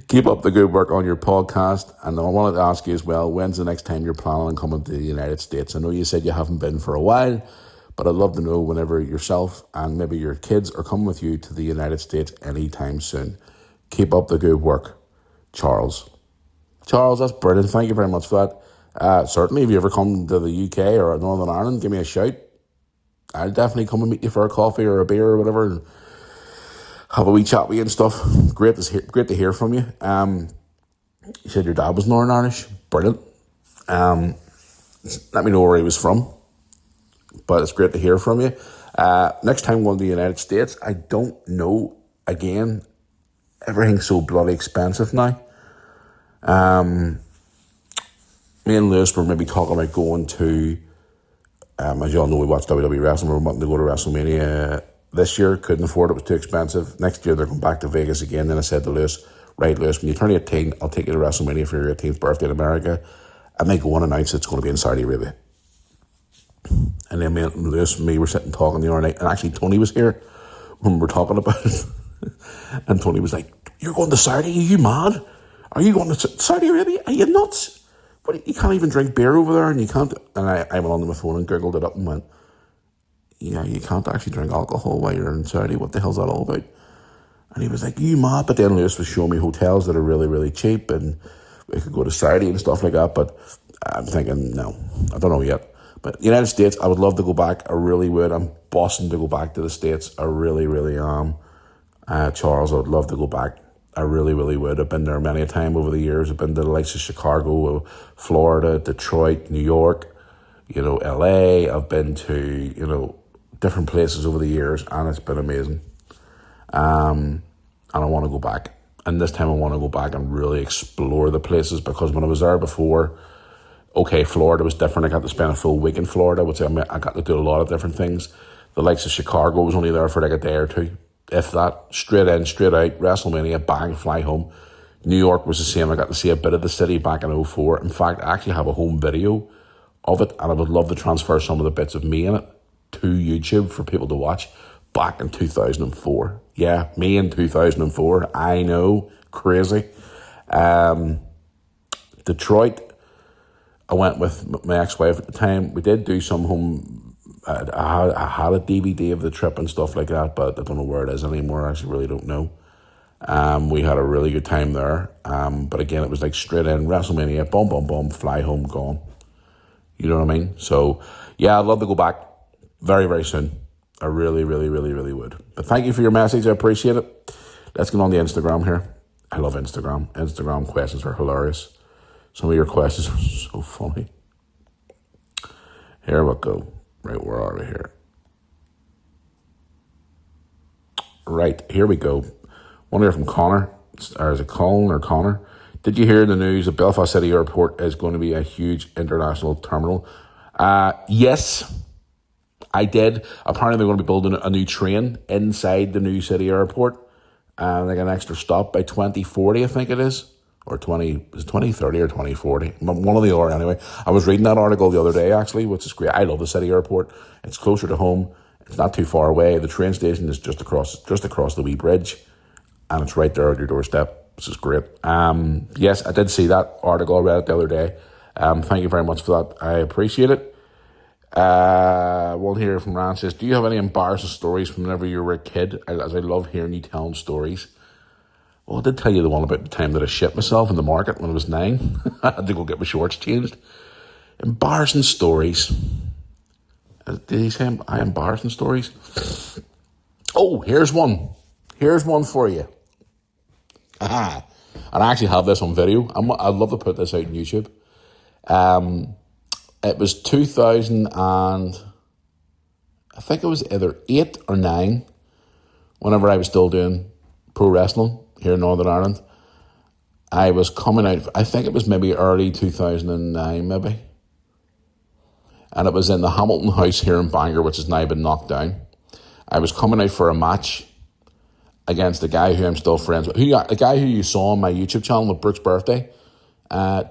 Keep up the good work on your podcast. And I wanted to ask you as well, when's the next time you're planning on coming to the United States? I know you said you haven't been for a while, but I'd love to know whenever yourself and maybe your kids are coming with you to the United States anytime soon. Keep up the good work, Charles. Charles, that's brilliant. Thank you very much for that. Certainly, if you ever come to the UK or Northern Ireland, give me a shout. I'll definitely come and meet you for a coffee or a beer or whatever and have a wee chat with you and stuff. Great to hear from you. You said your dad was Northern Irish. Brilliant. Let me know where he was from. But it's great to hear from you. Next time going to the United States, I don't know. Again, everything's so bloody expensive now. Me and Lewis were maybe talking about going to, as you all know, we watched WWE Wrestling. We were wanting to go to WrestleMania this year. Couldn't afford it. It was too expensive. Next year, they're going back to Vegas again. Then I said to Lewis, right, Lewis, when you turn 18, I'll take you to WrestleMania for your 18th birthday in America. And they go on and announce it's going to be in Saudi Arabia. And then Lewis and me were sitting talking the other night. And actually, Tony was here when we were talking about it. And Tony was like, you're going to Saudi? Are you mad? Are you going to Saudi Arabia? Are you nuts? What, you can't even drink beer over there, and you can't. And I went onto my phone and googled it up and went, yeah, you can't actually drink alcohol while you're in Saudi. What the hell's that all about? And he was like, you mad? But then Lewis was showing me hotels that are really, really cheap, and we could go to Saudi and stuff like that. But I'm thinking, no, I don't know yet. But the United States, I would love to go back. I really would. I'm bossing to go back to the States. I really, really am. Charles, I would love to go back. I really, really would. I've been there many a time over the years. I've been to the likes of Chicago, Florida, Detroit, New York, LA. I've been to, different places over the years, and it's been amazing. And I want to go back. And this time I want to go back and really explore the places, because when I was there before, okay, Florida was different. I got to spend a full week in Florida. I got to do a lot of different things. The likes of Chicago, was only there for like a day or two, if that. Straight in, straight out, WrestleMania, bang, fly home. New York was the same. I got to see a bit of the city back in 2004. In fact, I actually have a home video of it, and I would love to transfer some of the bits of me in it to YouTube for people to watch. Back in 2004. Yeah, me in 2004. I know, crazy. Detroit, I went with my ex-wife at the time. We did do some home. I had a DVD of the trip and stuff like that, but I don't know where it is anymore. I actually really don't know. We had a really good time there. But again, it was like straight in, WrestleMania, boom, boom, boom, fly home, gone. You know what I mean? So, yeah, I'd love to go back very, very soon. I really, really, really, really would. But thank you for your message. I appreciate it. Let's get on the Instagram here. I love Instagram. Instagram questions are hilarious. Some of your questions are so funny. Here we go. Right, where are we here? Right, here we go. One here from Connor. Or is it Colin or Connor? Did you hear the news that Belfast City Airport is going to be a huge international terminal? Yes. I did. Apparently they're going to be building a new train inside the new city airport. Like an extra stop by 2040, I think it is. Or 2030 or 2040. One of the other anyway. I was reading that article the other day, actually, which is great. I love the city airport. It's closer to home. It's not too far away. The train station is just across the wee bridge. And it's right there at your doorstep, which is great. Yes, I did see that article. I read it the other day. Thank you very much for that. I appreciate it. One here from Rand says, do you have any embarrassing stories from whenever you were a kid? As I love hearing you telling stories. Well, I did tell you the one about the time that I shit myself in the market when I was 9. I had to go get my shorts changed. Embarrassing stories. Did he say embarrassing stories? Oh, here's one. Here's one for you. And I actually have this on video. I'd love to put this out on YouTube. It was 2000 and I think it was either 8 or 9, whenever I was still doing pro wrestling here in Northern Ireland. I was coming out, I think it was maybe early 2009 maybe. And it was in the Hamilton House here in Bangor, which has now been knocked down. I was coming out for a match against the guy who I'm still friends with. The guy who you saw on my YouTube channel with Brooke's birthday,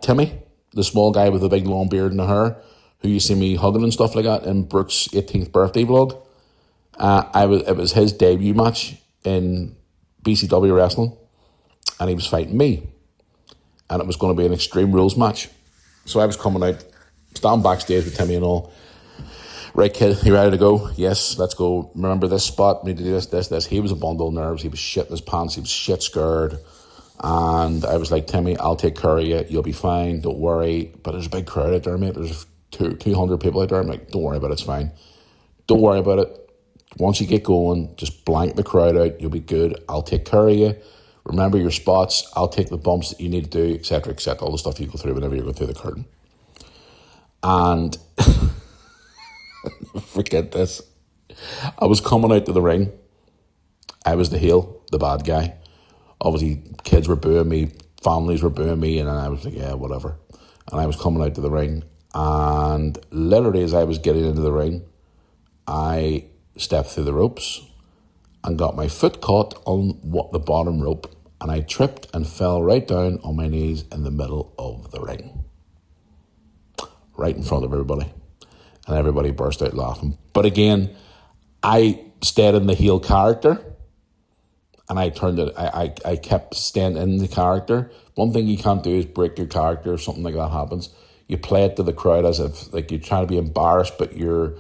Timmy. The small guy with the big long beard and the hair, who you see me hugging and stuff like that in Brooke's 18th birthday vlog. It was his debut match in BCW wrestling, and he was fighting me, and it was going to be an Extreme Rules match. So I was coming out, standing backstage with Timmy and all. Right, kid, you ready to go? Yes, let's go. Remember this spot? We need to do this. He was a bundle of nerves. He was shitting his pants. He was shit scared. And I was like, Timmy, I'll take care of you. You'll be fine. Don't worry. But there's a big crowd out there, mate. There's 200 people out there. I'm like, don't worry about it. It's fine. Don't worry about it. Once you get going, just blank the crowd out. You'll be good. I'll take care of you. Remember your spots. I'll take the bumps that you need to do, etc., etc. All the stuff you go through whenever you go through the curtain. And forget this. I was coming out to the ring. I was the heel, the bad guy. Obviously, kids were booing me, families were booing me, and I was like, yeah, whatever. And I was coming out to the ring, and literally as I was getting into the ring, I stepped through the ropes and got my foot caught on the bottom rope, and I tripped and fell right down on my knees in the middle of the ring. Right in front of everybody. And everybody burst out laughing. But again, I stayed in the heel character. And I kept staying in the character. One thing you can't do is break your character if something like that happens. You play it to the crowd as if like you're trying to be embarrassed, but you're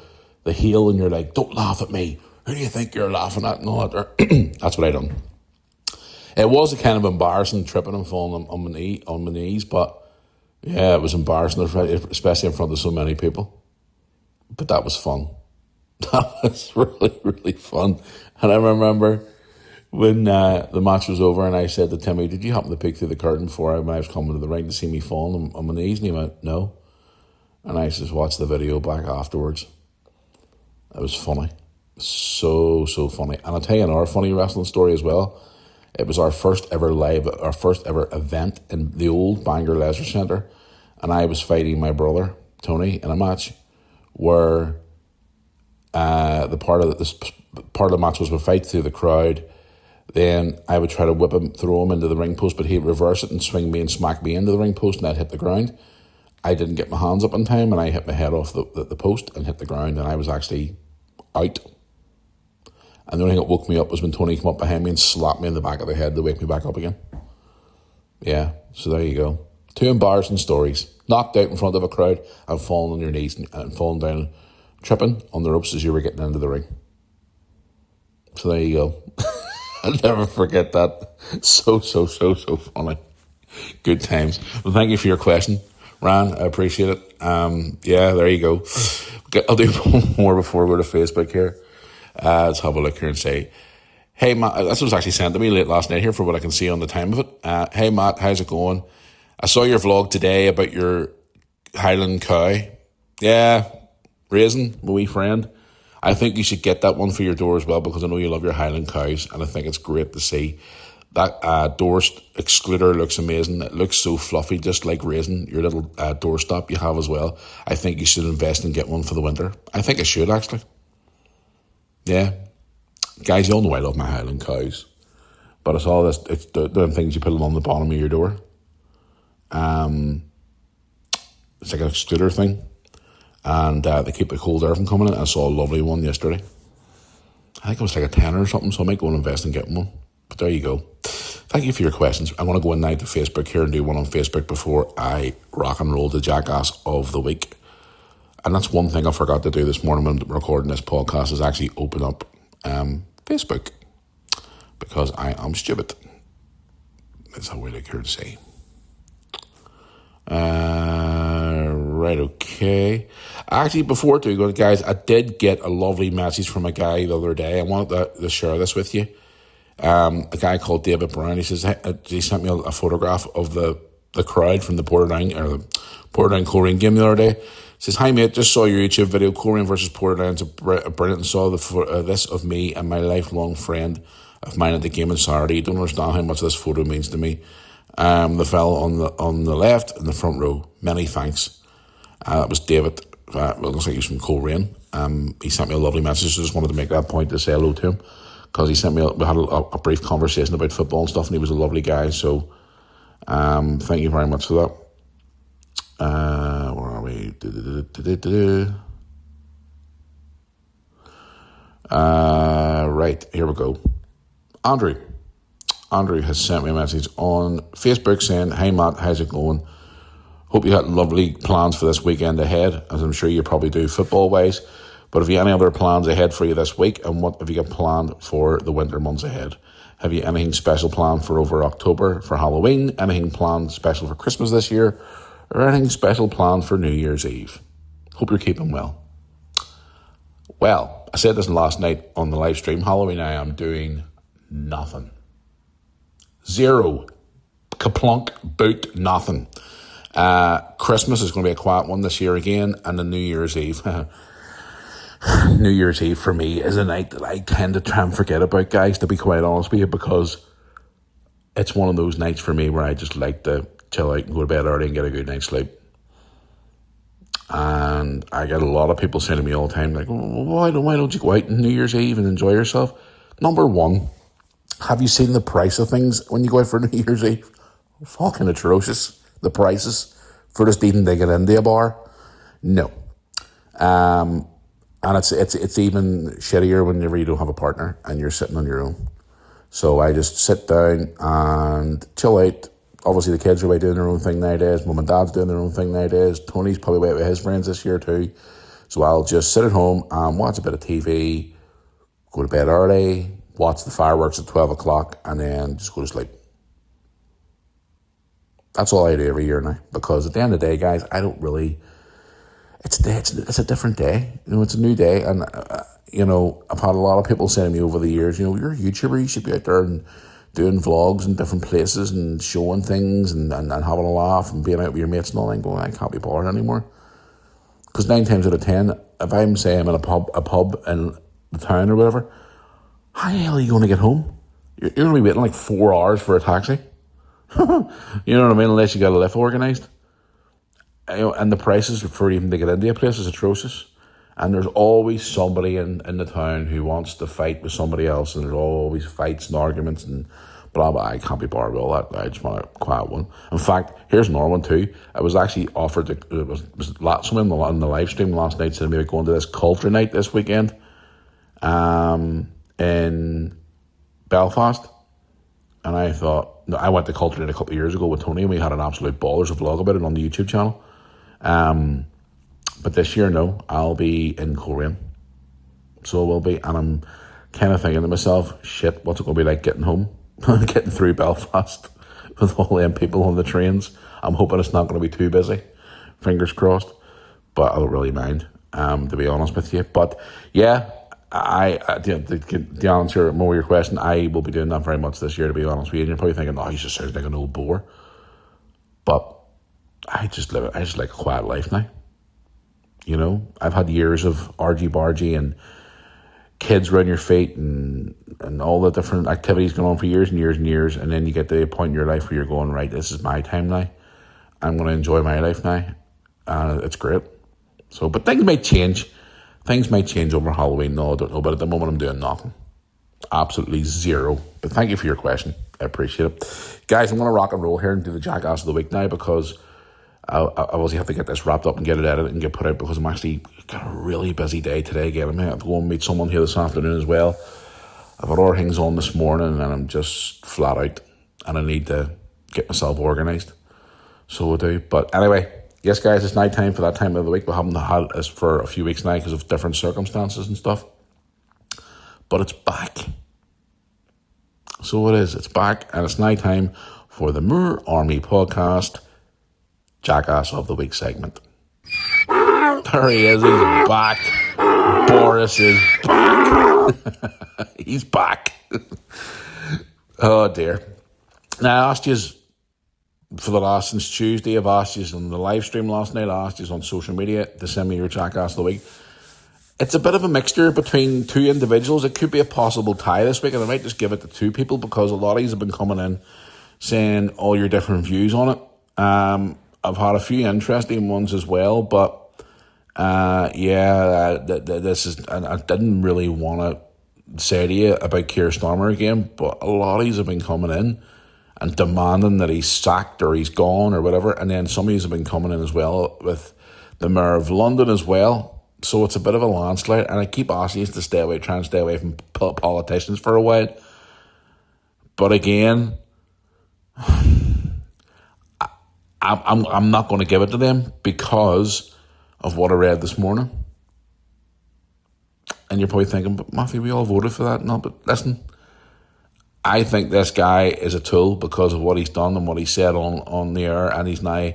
the heel and you're like, don't laugh at me. Who do you think you're laughing at? No, that's what I done. It was a kind of embarrassing tripping and falling on my knees, but yeah, it was embarrassing, especially in front of so many people. But that was fun. That was really, really fun. And I remember when the match was over and I said to Timmy, did you happen to peek through the curtain when I was coming to the ring to see me falling on my knees? And he went, no. And I just watched the video back afterwards. It was funny. So, so funny. And I'll tell you another funny wrestling story as well. It was our first ever event in the old Bangor Leisure Centre. And I was fighting my brother, Tony, in a match where the part of the match was we fight through the crowd. Then I would try to whip him, throw him into the ring post, but he'd reverse it and swing me and smack me into the ring post, and I'd hit the ground. I didn't get my hands up in time, and I hit my head off the post and hit the ground, and I was actually out. And the only thing that woke me up was when Tony came up behind me and slapped me in the back of the head to wake me back up again. Yeah, so there you go. 2 embarrassing stories. Knocked out in front of a crowd and falling on your knees and falling down, tripping on the ropes as you were getting into the ring. So there you go. I'll never forget that. So funny. Good times. Well, thank you for your question, Ran. I appreciate it. Yeah, there you go. I'll do one more before we go to Facebook here. Let's have a look here and say, hey, Matt, this was actually sent to me late last night here for what I can see on the time of it. Hey, Matt, how's it going? I saw your vlog today about your Highland cow. Yeah, Raisin, my wee friend. I think you should get that one for your door as well because I know you love your Highland cows and I think it's great to see. That door excluder looks amazing. It looks so fluffy, just like Raisin, your little doorstop you have as well. I think you should invest and get one for the winter. I think I should, actually. Yeah. Guys, you all know I love my Highland cows. But it's all this, it's the things you put on the bottom of your door. It's like an excluder thing. And they keep the cold air from coming in. I saw a lovely one yesterday. I think it was like a 10 or something, so I might go and invest and get one. But there you go. Thank you for your questions. I want to go in now to Facebook here and do one on Facebook before I rock and roll the jackass of the week. And that's one thing I forgot to do this morning when recording this podcast is actually open up Facebook. Because I am stupid. That's how we like here to say. Right, okay. Actually, before I go, guys, I did get a lovely message from a guy the other day. I wanted to share this with you. A guy called David Brown. He says he sent me a photograph of the crowd from the Portadown Coleraine game the other day. He says, "Hi mate, just saw your YouTube video. Coleraine versus Portadown's brilliant, and saw this of me and my lifelong friend of mine at the game on Saturday. You don't understand how much this photo means to me. The fellow on the left in the front row. Many thanks." That was David. Well, it looks like he's from Coleraine. He sent me a lovely message. So I just wanted to make that point to say hello to him because he sent me. We had a brief conversation about football and stuff, and he was a lovely guy. So, thank you very much for that. Where are we? Right, here we go. Andrew has sent me a message on Facebook saying, "Hey Matt, how's it going? Hope you had lovely plans for this weekend ahead, as I'm sure you probably do football-wise. But have you any other plans ahead for you this week? And what have you got planned for the winter months ahead? Have you anything special planned for over October for Halloween? Anything planned special for Christmas this year? Or anything special planned for New Year's Eve? Hope you're keeping well." Well, I said this last night on the live stream. Halloween, I am doing nothing. Zero. Kaplunk, boot, nothing. Christmas is going to be a quiet one this year again, and the New Year's Eve. New Year's Eve for me is a night that I tend to try and forget about, guys, to be quite honest with you, because it's one of those nights for me where I just like to chill out and go to bed early and get a good night's sleep. And I get a lot of people saying to me all the time, like, why don't you go out on New Year's Eve and enjoy yourself? Number one, have you seen the price of things when you go out for New Year's Eve? Fucking atrocious. The prices for just even to get into a bar. No. And it's even shittier whenever you don't have a partner and you're sitting on your own. So I just sit down and chill out. Obviously the kids are away doing their own thing nowadays. Mum and Dad's doing their own thing nowadays. Tony's probably away with his friends this year too. So I'll just sit at home and watch a bit of TV, go to bed early, watch the fireworks at 12 o'clock, and then just go to sleep. That's all I do every year now, because at the end of the day, guys, I don't really... it's a different day. It's a new day, and I've had a lot of people saying to me over the years, you're a YouTuber, you should be out there and doing vlogs in different places and showing things and having a laugh and being out with your mates and all that. And going, I can't be bothered anymore. Because 9 times out of 10, if I'm saying I'm in a pub in the town or whatever, how the hell are you going to get home? You're going to be waiting like 4 hours for a taxi. You know what I mean? Unless you got a lift organised. And the prices for even to get into a place is atrocious. And there's always somebody in the town who wants to fight with somebody else, and there's always fights and arguments and blah, blah. I can't be bothered with all that. I just want a quiet one. In fact, here's another one too. I was actually offered someone on the live stream last night said maybe going to this culture night this weekend in Belfast. And I thought, I went to culture night a couple of years ago with Tony, and we had an absolute ball. There's a vlog about it on the YouTube channel. But this year, no, I'll be in Korean. So I will be, and I'm kind of thinking to myself, shit, what's it going to be like getting home? Getting through Belfast with all them people on the trains. I'm hoping it's not going to be too busy. Fingers crossed. But I don't really mind, to be honest with you. But yeah, the answer more your question, I will be doing that very much this year, to be honest with you. And you're probably thinking, oh, he just sounds like an old bore. But I just like a quiet life now. I've had years of argy-bargy and kids around your feet and all the different activities going on for years and years and years, and then you get to a point in your life where you're going, right, this is my time now. I'm going to enjoy my life now. It's great. So, but things might change. Things might change over Halloween. No, I don't know. But at the moment, I'm doing nothing. Absolutely zero. But thank you for your question. I appreciate it. Guys, I'm going to rock and roll here and do the Jackass of the Week now, because I obviously have to get this wrapped up and get it edited and get put out, because I'm actually got a really busy day today again. I have to go and meet someone here this afternoon as well. I've had other things on this morning, and I'm just flat out, and I need to get myself organised. So I do. But anyway, yes, guys, it's night time for that time of the week. We haven't had this for a few weeks now because of different circumstances and stuff. But it's back. So it is. It's back, and it's night time for the Moore Army podcast Jackass of the Week segment. There he is. He's back. Boris is back. He's back. Oh, dear. Now, I asked you since Tuesday, I've asked you on the live stream last night, I asked you on social media to send me your Jackass of the Week. It's a bit of a mixture between two individuals. It could be a possible tie this week, and I might just give it to two people, because a lot of you have been coming in saying all your different views on it. I've had a few interesting ones as well, but this is, and I didn't really want to say to you about Keir Starmer again, but a lot of you have been coming in and demanding that he's sacked or he's gone or whatever, and then some of you have been coming in as well with the Mayor of London as well. So it's a bit of a landslide, and I keep asking you to try and stay away from politicians for a while. But again, I'm not going to give it to them because of what I read this morning. And you're probably thinking, but Matthew, we all voted for that. No, but listen, I think this guy is a tool because of what he's done and what he said on the air, and he's now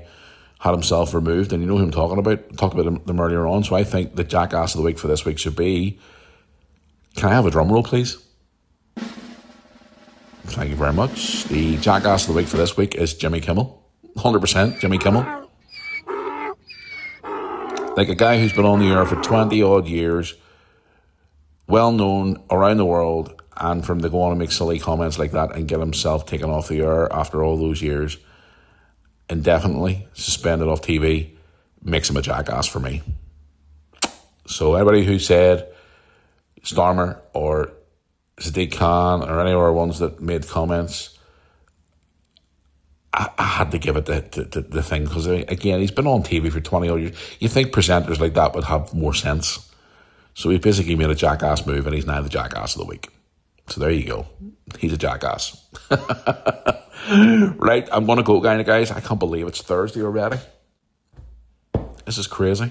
had himself removed. And you know who I'm talking about. Talked about them earlier on. So I think the Jackass of the Week for this week should be, can I have a drum roll, please? Thank you very much. The Jackass of the Week for this week is Jimmy Kimmel. 100% Jimmy Kimmel. Like a guy who's been on the air for 20 odd years, well known around the world, and from to go on and make silly comments like that and get himself taken off the air after all those years, indefinitely suspended off TV, makes him a jackass for me. So everybody who said Starmer or Sadiq Khan or any other ones that made comments, I had to give it the thing, because again, he's been on TV for 20 odd years. You think presenters like that would have more sense. So he basically made a jackass move, and he's now the Jackass of the Week. So there you go. He's a jackass. Right, I'm going to go, guys. I can't believe it's Thursday already. This is crazy.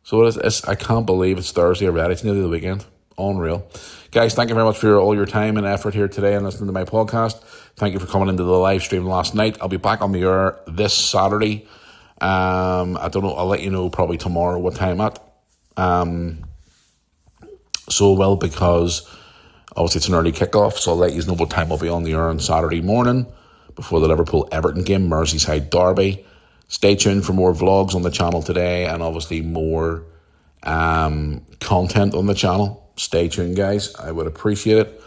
So I can't believe it's Thursday already. It's nearly the weekend. Unreal. Guys, thank you very much for all your time and effort here today and listening to my podcast. Thank you for coming into the live stream last night. I'll be back on the air this Saturday. I don't know, I'll let you know probably tomorrow what time at. So well, because obviously it's an early kickoff, so I'll let you know what time I'll be on the air on Saturday morning before the Liverpool-Everton game, Merseyside derby. Stay tuned for more vlogs on the channel today, and obviously more content on the channel. Stay tuned, guys. I would appreciate it.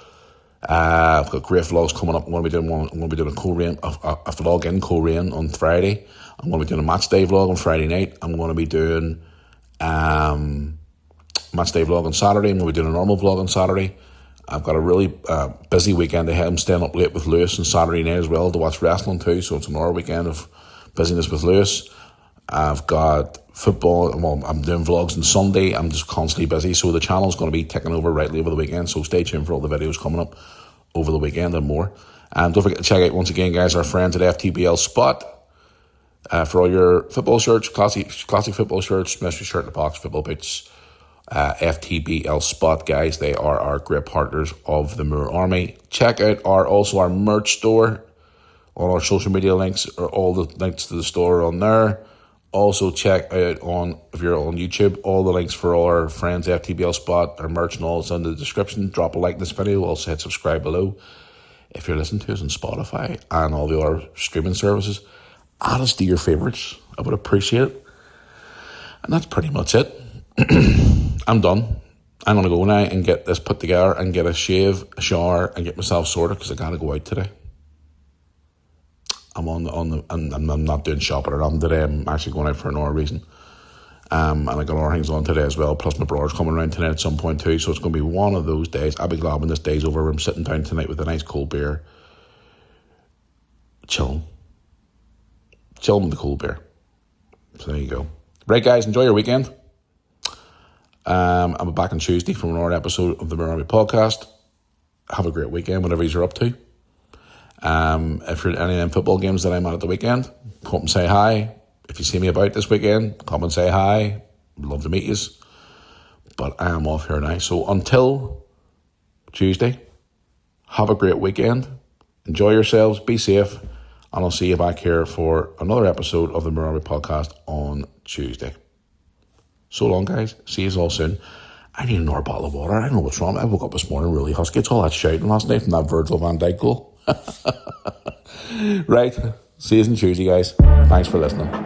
I've got great vlogs coming up. I'm going to be doing a vlog in Korean on Friday. I'm going to be doing a match day vlog on Friday night. I'm going to be doing match day vlog on Saturday. I'm going to be doing a normal vlog on Saturday. I've got a really busy weekend ahead. I'm staying up late with Lewis on Saturday night as well to watch wrestling too, so it's another weekend of busyness with Lewis. I've got football. Well, I'm doing vlogs on Sunday. I'm just constantly busy, so the channel's going to be ticking over rightly over the weekend, so stay tuned for all the videos coming up over the weekend and more. And don't forget to check out, once again, guys, our friends at FTBL Spot for all your football shirts, classic football shirts, mystery shirt in the box, football boots. FTBL Spot, guys, they are our great partners of the Moore Army. Check out also our merch store. On our social media links, or all the links to the store are on there. Also check out if you're on YouTube, all the links for all our friends FTBL Spot, our merch and all is in the description. Drop a like in this video. Also hit subscribe below. If you're listening to us on Spotify and all the other streaming services, add us to your favourites. I would appreciate it. And that's pretty much it. I'm done. I'm going to go now and get this put together and get a shave, a shower, and get myself sorted because I got to go out today. I'm I'm not doing shopping around today. I'm actually going out for another reason. And I got other things on today as well. Plus my brother's coming around tonight at some point too. So it's going to be one of those days. I'll be glad when this day's over. I'm sitting down tonight with a nice cold beer. Chilling with the cold beer. So there you go. Right, guys, enjoy your weekend. I'll be back on Tuesday for another episode of the Moore Army podcast. Have a great weekend, whatever you're up to. If you're at any of them football games that I'm at the weekend, come and say hi. If you see me about this weekend, come and say hi. I'd love to meet you. But I am off here now. So until Tuesday, have a great weekend. Enjoy yourselves. Be safe. And I'll see you back here for another episode of the Moore Army podcast on Tuesday. So long, guys. See you all soon. I need another bottle of water. I don't know what's wrong. I woke up this morning really husky. It's all that shouting last night from that Virgil van Dijk goal. Right. See you on Tuesday, guys. Thanks for listening.